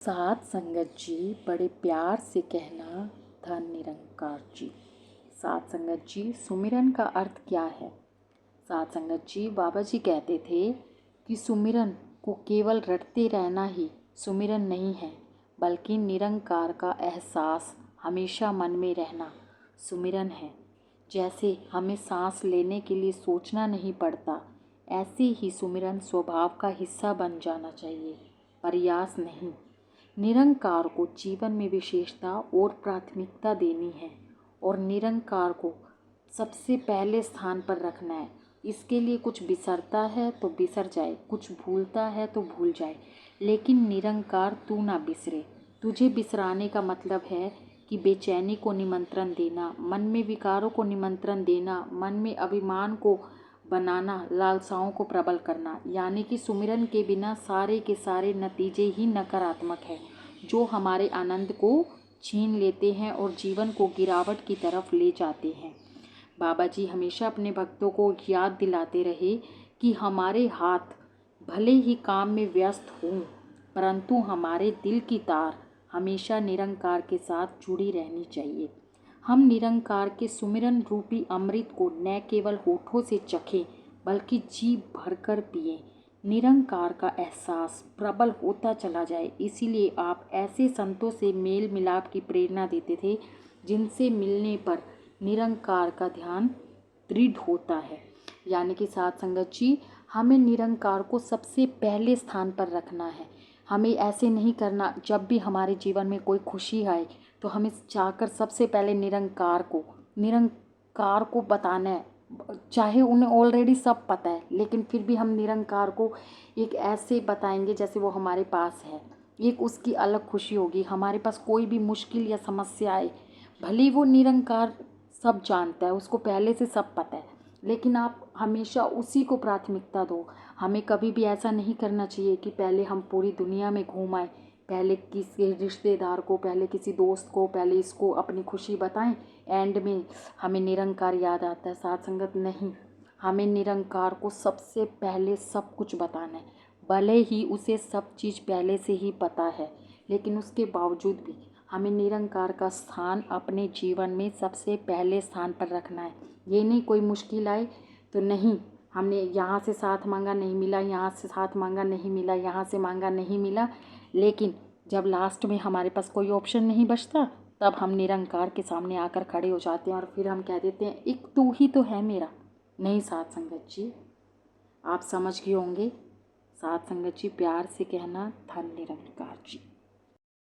साथ संगत जी बड़े प्यार से कहना धन निरंकार जी। साथ संगत जी, सुमिरन का अर्थ क्या है? साथ संगत जी, बाबा जी कहते थे कि सुमिरन को केवल रटते रहना ही सुमिरन नहीं है, बल्कि निरंकार का एहसास हमेशा मन में रहना सुमिरन है। जैसे हमें सांस लेने के लिए सोचना नहीं पड़ता, ऐसे ही सुमिरन स्वभाव का हिस्सा बन जाना चाहिए, प्रयास नहीं। निरंकार को जीवन में विशेषता और प्राथमिकता देनी है और निरंकार को सबसे पहले स्थान पर रखना है। इसके लिए कुछ बिसरता है तो बिसर जाए, कुछ भूलता है तो भूल जाए, लेकिन निरंकार तू ना बिसरे। तुझे बिसराने का मतलब है कि बेचैनी को निमंत्रण देना, मन में विकारों को निमंत्रण देना, मन में अभिमान को बनाना, लालसाओं को प्रबल करना। यानी कि सुमिरन के बिना सारे के सारे नतीजे ही नकारात्मक है, जो हमारे आनंद को छीन लेते हैं और जीवन को गिरावट की तरफ ले जाते हैं। बाबा जी हमेशा अपने भक्तों को याद दिलाते रहे कि हमारे हाथ भले ही काम में व्यस्त हों, परंतु हमारे दिल की तार हमेशा निरंकार के साथ जुड़ी रहनी चाहिए। हम निरंकार के सुमिरन रूपी अमृत को न केवल होठों से चखें, बल्कि जी भरकर पिएं। निरंकार का एहसास प्रबल होता चला जाए। इसीलिए आप ऐसे संतों से मेल मिलाप की प्रेरणा देते थे, जिनसे मिलने पर निरंकार का ध्यान दृढ़ होता है। यानी कि साथ संगत जी, हमें निरंकार को सबसे पहले स्थान पर रखना है। हमें ऐसे नहीं करना, जब भी हमारे जीवन में कोई खुशी आए तो हमें चाहकर सबसे पहले निरंकार को बताना है। चाहे उन्हें ऑलरेडी सब पता है, लेकिन फिर भी हम निरंकार को एक ऐसे बताएंगे जैसे वो हमारे पास है। एक उसकी अलग खुशी होगी। हमारे पास कोई भी मुश्किल या समस्या आए, भले ही वो निरंकार सब जानता है, उसको पहले से सब पता है, लेकिन आप हमेशा उसी को प्राथमिकता दो। हमें कभी भी ऐसा नहीं करना चाहिए कि पहले हम पूरी दुनिया में घूम आए, पहले किसी रिश्तेदार को, पहले किसी दोस्त को, पहले इसको अपनी खुशी बताएं, एंड में हमें निरंकार याद आता है। साथ संगत नहीं, हमें निरंकार को सबसे पहले सब कुछ बताना है। भले ही उसे सब चीज़ पहले से ही पता है, लेकिन उसके बावजूद भी हमें निरंकार का स्थान अपने जीवन में सबसे पहले स्थान पर रखना है। ये नहीं कोई मुश्किल आए तो नहीं, हमने यहाँ से साथ मांगा नहीं मिला, यहाँ से साथ मांगा नहीं मिला, यहाँ से मांगा नहीं मिला, लेकिन जब लास्ट में हमारे पास कोई ऑप्शन नहीं बचता, तब हम निरंकार के सामने आकर खड़े हो जाते हैं और फिर हम कह देते हैं एक तू ही तो है मेरा। नहीं साथ संगत जी, आप समझ गए होंगे। साथ संगत जी, प्यार से कहना धन निरंकार जी।